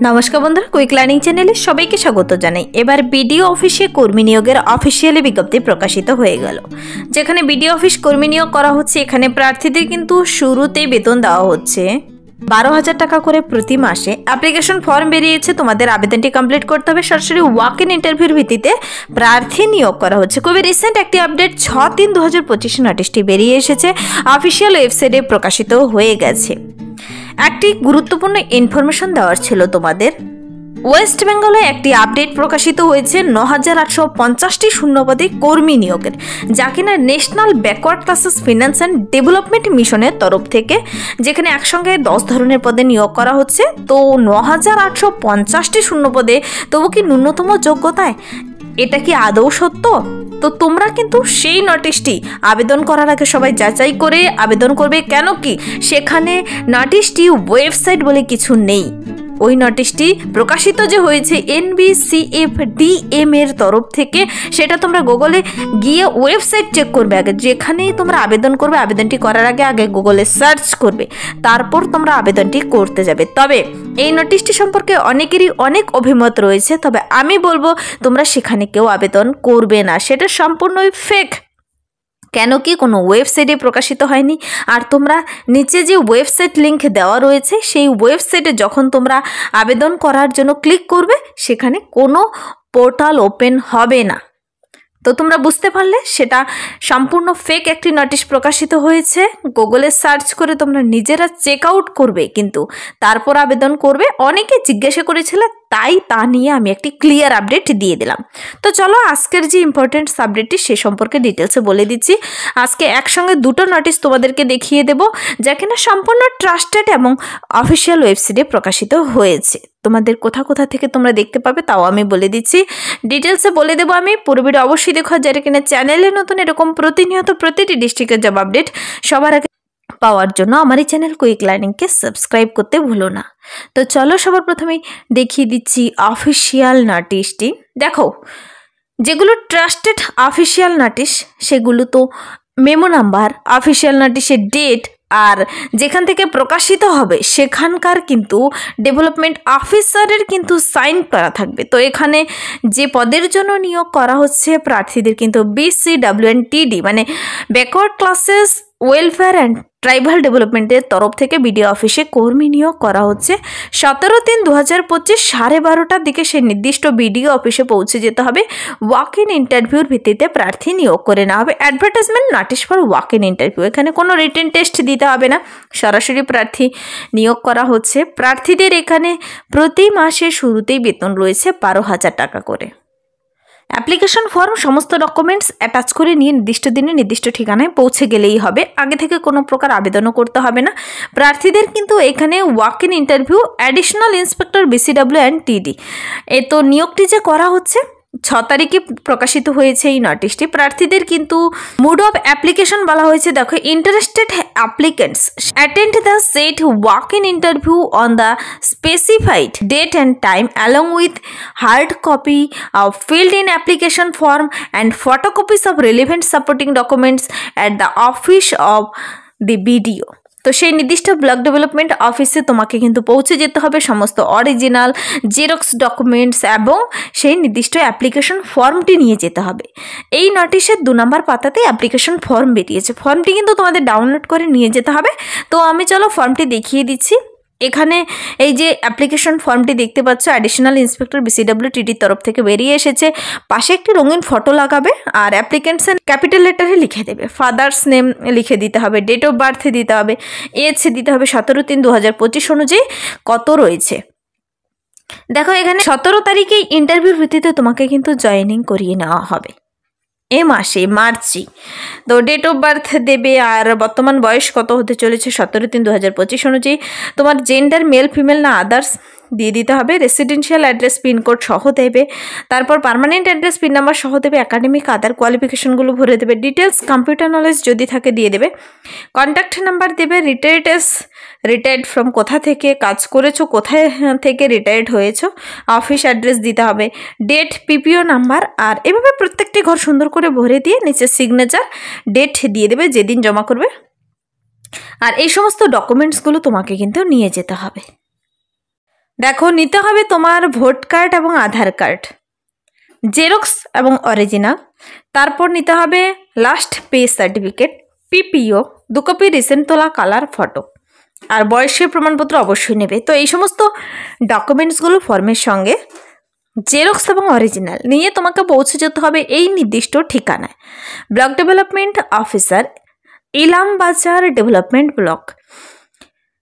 নমস্কার বন্ধুরা, quick learning চ্যানেলে সবাইকে স্বাগত জানাই। এবার বিডিও অফিসে কর্মী নিয়োগের অফিসিয়ালি বিজ্ঞপ্তি প্রকাশিত হয়ে গেল। যেখানে বিডিও অফিস কর্মী নিয়োগ করা হচ্ছে, এখানে প্রার্থীদের কিন্তু শুরুতেই বেতন দেওয়া হচ্ছে 12,000 টাকা করে প্রতি মাসে। অ্যাপ্লিকেশন ফর্ম বেরিয়েছে, তোমাদের আবেদনটি কমপ্লিট করতে হবে। সরাসরি ওয়াক ইন ইন্টারভিউর ভিত্তিতে প্রার্থী নিয়োগ করা হচ্ছে। খুবই রিসেন্ট একটি আপডেট, 6/3/2025 নোটিশটি বেরিয়ে এসেছে, অফিসিয়াল ওয়েবসাইটে প্রকাশিত হয়ে গেছে। একটি গুরুত্বপূর্ণ ইনফরমেশন দেওয়ার ছিল তোমাদের। ওয়েস্ট বেঙ্গলে একটি আপডেট প্রকাশিত হয়েছে 9,850টি শূন্যপদে কর্মী নিয়োগের, যা কিনা national backward classes finance and development মিশনের তরফ থেকে, যেখানে একসঙ্গে 10 ধরনের পদে নিয়োগ করা হচ্ছে। তো 9,850টি শূন্যপদে, তবু কি ন্যূনতম যোগ্যতায়? এটা কি আদৌ সত্য? তো তোমরা কিন্তু সেই নোটিশটি আবেদন করার আগে সবাই যাচাই করে আবেদন করবে। কেন কি সেখানে নোটিশটি ওয়েবসাইট বলে কিছু নেই। ওই নোটিশটি প্রকাশিত যে হয়েছে NBCFDM এর তরফ থেকে, সেটা তোমরা গুগলে গিয়ে ওয়েবসাইট চেক করবে আগে। যেখানেই তোমরা আবেদন করবে, আবেদনটি করার আগে গুগলে সার্চ করবে, তারপর তোমরা আবেদনটি করতে যাবে। তবে এই নোটিশটি সম্পর্কে অনেকেরই অনেক অভিমত রয়েছে, তবে আমি বলবো তোমরা সেখানে কেউ আবেদন করবে না, সেটা সম্পূর্ণই ফেক। কেন কি কোনো ওয়েবসাইটে প্রকাশিত হয়নি। আর তোমরা নিচে যে ওয়েবসাইট লিঙ্ক দেওয়া রয়েছে, সেই ওয়েবসাইটে যখন তোমরা আবেদন করার জন্য ক্লিক করবে, সেখানে কোনো পোর্টাল ওপেন হবে না। তো তোমরা বুঝতে পারলে সেটা সম্পূর্ণ ফেক একটি নোটিশ প্রকাশিত হয়েছে। গুগলে সার্চ করে তোমরা নিজেরা চেক আউট করবে, কিন্তু তারপর আবেদন করবে। অনেকে জিজ্ঞাসা করেছিল, তাই তা নিয়ে আমি একটি ক্লিয়ার আপডেট দিয়ে দিলাম। তো চলো আজকের যে ইম্পর্টেন্ট সাবজেক্টটি সে সম্পর্কে ডিটেলসে বলে দিচ্ছি। আজকে একসঙ্গে দুটো নোটিশ তোমাদেরকে দেখিয়ে দেব, যা কিনা সম্পূর্ণ ট্রাস্টেড এবং অফিসিয়াল ওয়েবসাইটে প্রকাশিত হয়েছে। তোমাদের কোথা থেকে তোমরা দেখতে পাবে তাও আমি বলে দিচ্ছি, ডিটেলসে বলে দেবো আমি। পুরো ভিডিও অবশ্যই দেখো। যারা কিনা চ্যানেলে নতুন, এরকম প্রতিনিয়ত প্রতিটি ডিস্ট্রিক্টের জব আপডেট সবার আগে পাওয়ার জন্য আমার এই চ্যানেল কুইক লার্নিংকে সাবস্ক্রাইব করতে ভুলো না। তো চলো সবার প্রথমেই দেখিয়ে দিচ্ছি অফিসিয়াল নোটিশটি। দেখো, যেগুলো ট্রাস্টেড অফিসিয়াল নোটিশ সেগুলো তো মেমো নাম্বার, অফিসিয়াল নোটিশের ডেট, আর যেখান থেকে প্রকাশিত হবে সেখানকার কিন্তু ডেভেলপমেন্ট অফিসারের কিন্তু সাইন করা থাকবে। তো এখানে যে পদের জন্য নিয়োগ করা হচ্ছে প্রার্থীদের কিন্তু BCWNTD মানে backward classes welfare and tribal ডেভেলপমেন্টের তরফ থেকে বিডিও অফিসে কর্মী নিয়োগ করা হচ্ছে। 17/3/2025 12:30টার দিকে সেই নির্দিষ্ট বিডিও অফিসে পৌঁছে যেতে হবে। ওয়াক ইন ইন্টারভিউর ভিত্তিতে প্রার্থী নিয়োগ করে নেওয়া হবে। Advertisement notice for walk in interview, এখানে কোনো রিটেন টেস্ট দিতে হবে না, সরাসরি প্রার্থী নিয়োগ করা হচ্ছে। প্রার্থীদের এখানে প্রতি মাসে শুরুতেই বেতন রয়েছে 12,000 টাকা করে। অ্যাপ্লিকেশন ফর্ম সমস্ত ডকুমেন্টস অ্যাটাচ করে নিয়ে নির্দিষ্ট দিনে নির্দিষ্ট ঠিকানায় পৌঁছে গেলেই হবে। আগে থেকে কোনো প্রকার আবেদনও করতে হবে না। প্রার্থীদের কিন্তু এখানে walk in interview additional inspector BCWNTD তো নিয়োগটি যে করা হচ্ছে 6 তারিখে প্রকাশিত হয়েছে এই নোটিশটি। প্রার্থীদের কিন্তু মোড অফ অ্যাপ্লিকেশন বলা হয়েছে, দেখো, interested applicants attend the set walk in interview on the specified date and time along with hard copy of filled in application form and photocopies of relevant supporting documents at the office of the BDO। তো সেই নির্দিষ্ট block development অফিসে তোমাকে কিন্তু পৌঁছে যেতে হবে সমস্ত অরিজিনাল জেরক্স ডকুমেন্টস এবং সেই নির্দিষ্ট অ্যাপ্লিকেশন ফর্মটি নিয়ে যেতে হবে। এই নোটিশের 2 নম্বর পাতাতে অ্যাপ্লিকেশন ফর্ম বেরিয়েছে, ফর্মটি কিন্তু তোমাদের ডাউনলোড করে নিয়ে যেতে হবে। তো আমি চলো ফর্মটি দেখিয়ে দিচ্ছি। এখানে এই যে অ্যাপ্লিকেশন ফর্মটি দেখতে পাচ্ছ, অ্যাডিশনাল ইন্সপেক্টর BCWTD তরফ থেকে বেরিয়ে এসেছে। পাশে একটি রঙিন ফটো লাগাবে আর অ্যাপ্লিকেন্টসের ক্যাপিটাল লেটারে লিখে দেবে। ফাদার্স নেম লিখে দিতে হবে, ডেট অফ বার্থ দিতে হবে, এজ দিতে হবে 17/3/2025 অনুযায়ী কত রয়েছে। দেখো, এখানে 17 তারিখেই ইন্টারভিউর ভিত্তিতে তোমাকে কিন্তু জয়েনিং করিয়ে নেওয়া হবে এ মাসে মার্চই। তো ডেট অফ বার্থ দেবে আর বর্তমান বয়স কত হতে চলেছে 17/3/2025 অনুযায়ী। তোমার জেন্ডার মেল ফিমেল না আদার্স দিয়ে দিতে হবে। রেসিডেন্সিয়াল অ্যাড্রেস পিনকোড সহ দেবে। তারপর পার্মানেন্ট অ্যাড্রেস পিন নাম্বার সহ দেবে। একাডেমিক আদার কোয়ালিফিকেশনগুলো ভরে দেবে। ডিটেলস কম্পিউটার নলেজ যদি থাকে দিয়ে দেবে। কন্ট্যাক্ট নাম্বার দেবে। রিটায়ার্ড ফ্রম কোথা থেকে কাজ করেছো, কোথায় থেকে রিটায়ার্ড হয়েছো, অফিস অ্যাড্রেস দিতে হবে, ডেট, PPO নাম্বার, আর এভাবে প্রত্যেকটি ঘর সুন্দর করে ভরে দিয়ে নিচে সিগনেচার ডেট দিয়ে দেবে যেদিন জমা করবে। আর এই সমস্ত ডকুমেন্টসগুলো তোমাকে কিন্তু নিয়ে যেতে হবে। দেখো, নিতে হবে তোমার ভোট কার্ড এবং আধার কার্ড, জেরক্স এবং অরিজিনাল। তারপর নিতে হবে last pay certificate, পিপিও, 2 copy recent তোলা কালার ফটো, আর বয়সের প্রমাণপত্র অবশ্যই নেবে। তো এই সমস্ত ডকুমেন্টসগুলো ফর্মের সঙ্গে জেরক্স এবং অরিজিনাল নিয়ে তোমাকে পৌঁছে যেতে হবে এই নির্দিষ্ট ঠিকানায়। Block development officer, Ilambazar development block.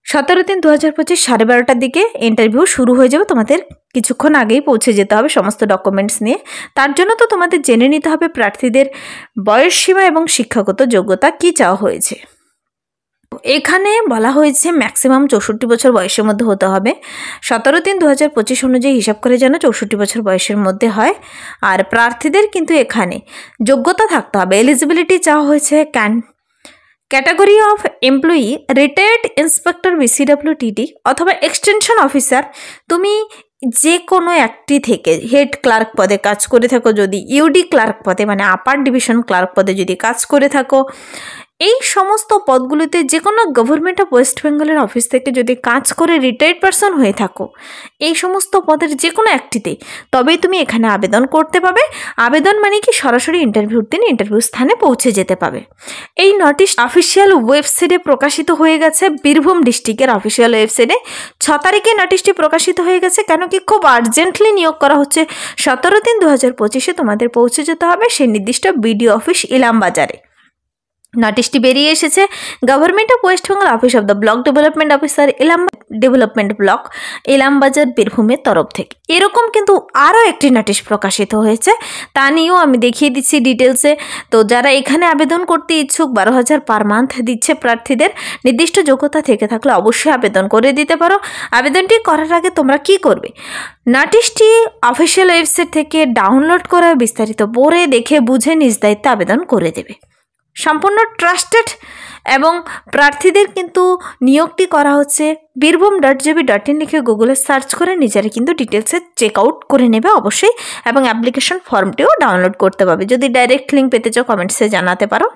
17/3/2025 12:30টার দিকে ইন্টারভিউ শুরু হয়ে যাবে। তোমাদের কিছুক্ষণ আগেই পৌঁছে যেতে হবে সমস্ত ডকুমেন্টস নিয়ে। তার জন্য তো তোমাদের জেনে নিতে হবে প্রার্থীদের বয়সসীমা এবং শিক্ষাগত যোগ্যতা কী চাওয়া হয়েছে। এখানে বলা হয়েছে ম্যাক্সিমাম 64 বছর বয়সের মধ্যে হতে হবে। 17/3/2025 অনুযায়ী হিসাব করে যেন 64 বছর বয়সের মধ্যে হয়। আর প্রার্থীদের কিন্তু এখানে যোগ্যতা থাকতে হবে। এলিজিবিলিটি চাওয়া হয়েছে category of employee retired inspector BCWTD অথবা এক্সটেনশন অফিসার। তুমি যে কোনো একটি থেকে হেড ক্লার্ক পদে কাজ করে থাকো, যদি ইউডি ক্লার্ক পদে মানে আপার ডিভিশন ক্লার্ক পদে যদি কাজ করে থাকো, এই সমস্ত পদগুলিতে যে কোনো গভর্নমেন্ট অফ ওয়েস্ট বেঙ্গলের অফিস থেকে যদি কাজ করে রিটায়ার্ড পারসন হয়ে থাকো, এই সমস্ত পদের যে কোনো একটিতে, তবেই তুমি এখানে আবেদন করতে পাবে। আবেদন মানে কি সরাসরি ইন্টারভিউর দিন ইন্টারভিউ স্থানে পৌঁছে যেতে পাবে। এই নোটিশ অফিসিয়াল ওয়েবসাইটে প্রকাশিত হয়ে গেছে, বীরভূম ডিস্ট্রিক্টের অফিসিয়াল ওয়েবসাইটে 6 তারিখে নোটিশটি প্রকাশিত হয়ে গেছে। কেন কি খুব আর্জেন্টলি নিয়োগ করা হচ্ছে। 17/3/2025 তোমাদের পৌঁছে যেতে হবে সেই নির্দিষ্ট বিডিও অফিস ইলামবাজারে। নোটিশটি বেরিয়ে এসেছে government of West Bengal office of the block development officer development block Ilambazar বীরভূমের তরফ থেকে। এরকম কিন্তু আরও একটি নোটিশ প্রকাশিত হয়েছে, তা নিয়েও আমি দেখিয়ে দিচ্ছি ডিটেলসে। তো যারা এখানে আবেদন করতে ইচ্ছুক, 12,000 পার মান্থ দিচ্ছে প্রার্থীদের। নির্দিষ্ট যোগ্যতা থেকে থাকলে অবশ্যই আবেদন করে দিতে পারো। আবেদনটি করার আগে তোমরা কি করবে, নোটিশটি অফিসিয়াল ওয়েবসাইট থেকে ডাউনলোড করে বিস্তারিত পড়ে দেখে বুঝে নিজ দায়িত্বে আবেদন করে দেবে। সম্পূর্ণ ট্রাস্টেড এবং প্রার্থীদের কিন্তু নিয়োগটি করা হচ্ছে birbhum.gov.in লিখে গুগলে সার্চ করে নিজেরা কিন্তু ডিটেলসে চেক আউট করে নেবে অবশ্যই, এবং অ্যাপ্লিকেশন ফর্মটিও ডাউনলোড করতে পারবে। যদি ডাইরেক্ট লিঙ্ক পেতে চাও কমেন্টসে জানাতে পারো।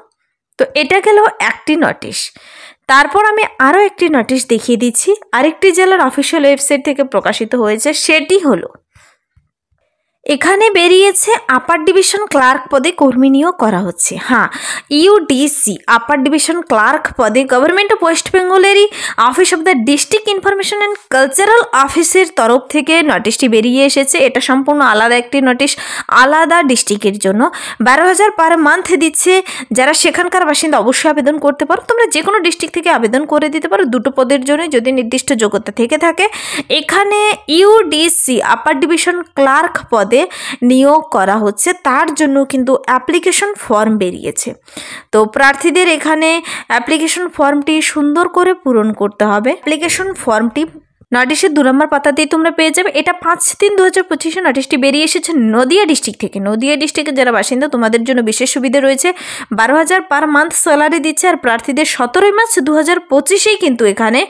তো এটা গেল একটি নোটিশ। তারপর আমি আরও একটি নোটিশ দেখিয়ে দিচ্ছি, আরেকটি জেলার অফিসিয়াল ওয়েবসাইট থেকে প্রকাশিত হয়েছে। সেটি হলো এখানে বেরিয়েছে আপার ডিভিশন ক্লার্ক পদে কর্মী নিয়োগ করা হচ্ছে। হ্যাঁ, ইউডিসি আপার ডিভিশন ক্লার্ক পদে গভর্নমেন্ট অফ ওয়েস্ট বেঙ্গলেরই office of the district information and cultural অফিসের তরফ থেকে নোটিশটি বেরিয়ে এসেছে। এটা সম্পূর্ণ আলাদা একটি নোটিশ, আলাদা ডিস্ট্রিক্টের জন্য। 12,000 পার মান্থ দিচ্ছে। যারা সেখানকার বাসিন্দা অবশ্যই আবেদন করতে পারো। তোমরা যে কোনো ডিস্ট্রিক্ট থেকে আবেদন করে দিতে পারো 2টো পদের জন্য যদি নির্দিষ্ট যোগ্যতা থেকে থাকে। এখানে ইউডিসি আপার ডিভিশন ক্লার্ক পদে নিয়োগ করা হচ্ছে, তার জন্য কিন্তু অ্যাপ্লিকেশন ফর্ম বেরিয়েছে। তো প্রার্থীদের এখানে অ্যাপ্লিকেশন ফর্মটি সুন্দর করে পূরণ করতে হবে। অ্যাপ্লিকেশন ফর্মটি নোটিশের 2 নম্বর পাতাতেই তোমরা পেয়ে যাবে। এটা 5/3/2025 নোটিশটি বেরিয়ে এসেছে নদিয়া ডিস্ট্রিক্ট থেকে। নদিয়া ডিস্ট্রিক্টের যারা বাসিন্দা তোমাদের জন্য বিশেষ সুবিধা রয়েছে। 12,000 পার মান্থ স্যালারি দিচ্ছে। আর প্রার্থীদের 17 মার্চ 2025 কিন্তু এখানে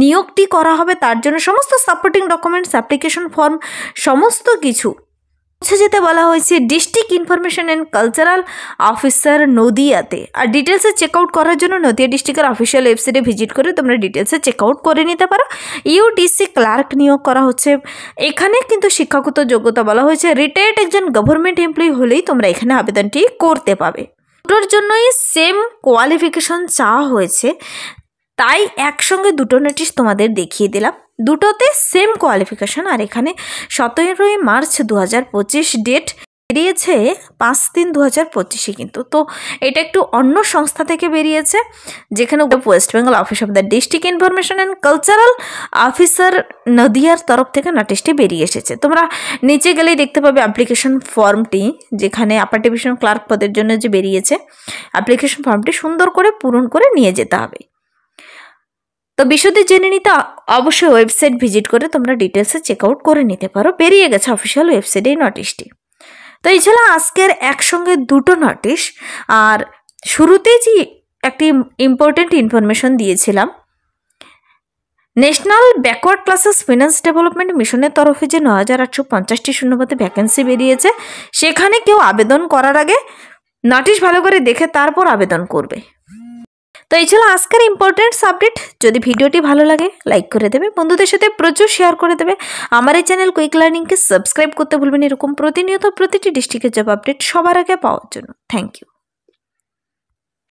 নিয়োগটি করা হবে। তার জন্য সমস্ত সাপোর্টিং ডকুমেন্টস, অ্যাপ্লিকেশন ফর্ম সমস্ত কিছু পৌঁছে যেতে বলা হয়েছে district information and cultural officer নদিয়াতে। আর ডিটেলসে চেক আউট করার জন্য নদিয়া ডিস্ট্রিক্টের অফিসিয়াল ওয়েবসাইটে ভিজিট করে তোমরা ডিটেলসে চেক আউট করে নিতে পারো। ইউডিসি ক্লার্ক নিয়োগ করা হচ্ছে। এখানে কিন্তু শিক্ষাগত যোগ্যতা বলা হয়েছে রিটায়ার্ড একজন গভর্নমেন্ট এমপ্লয়ি হলেই তোমরা এখানে আবেদনটি করতে পাবে। দুটোর জন্যই সেম কোয়ালিফিকেশন চাওয়া হয়েছে, তাই একসঙ্গে 2টো নোটিশ তোমাদের দেখিয়ে দিলাম। দুটোতে সেম কোয়ালিফিকেশন। আর এখানে 17 মার্চ 2025 ডেট বেরিয়েছে 5/3/2025 কিন্তু। তো এটা একটু অন্য সংস্থা থেকে বেরিয়েছে, যেখানে West Bengal office of the district information and cultural officer নদিয়ার তরফ থেকে নোটিশটি বেরিয়ে এসেছে। তোমরা নিচে গেলেই দেখতে পাবে অ্যাপ্লিকেশন ফর্মটি, যেখানে আপার ডিভিশন ক্লার্ক পদের জন্য যে বেরিয়েছে অ্যাপ্লিকেশন ফর্মটি সুন্দর করে পূরণ করে নিয়ে যেতে হবে। তো বিশদে জেনে নিতে অবশ্যই ওয়েবসাইট ভিজিট করে তোমরা ডিটেলসে চেক আউট করে নিতে পারো। বেরিয়ে গেছে অফিসিয়াল ওয়েবসাইটে এই নোটিশটি। তো এই ছিল আজকের একসঙ্গে 2টো নোটিশ। আর শুরুতেই যে একটি ইম্পর্টেন্ট ইনফরমেশন দিয়েছিলাম, national backward classes finance development মিশনের তরফে যে 9,850টি শূন্যপদে ভ্যাকেন্সি বেরিয়েছে, সেখানে কেউ আবেদন করার আগে নোটিশ ভালো করে দেখে তারপর আবেদন করবে। তো এই ছিল আজকের ইম্পর্টেন্টস আপডেট। যদি ভিডিওটি ভালো লাগে লাইক করে দেবে, বন্ধুদের সাথে প্রচুর শেয়ার করে দেবে। আমার এই চ্যানেল কুইক লার্নিংকে সাবস্ক্রাইব করতে ভুলবেন এরকম প্রতিনিয়ত প্রতিটি ডিস্ট্রিক্টের জব আপডেট সবার আগে পাওয়ার জন্য। Thank you.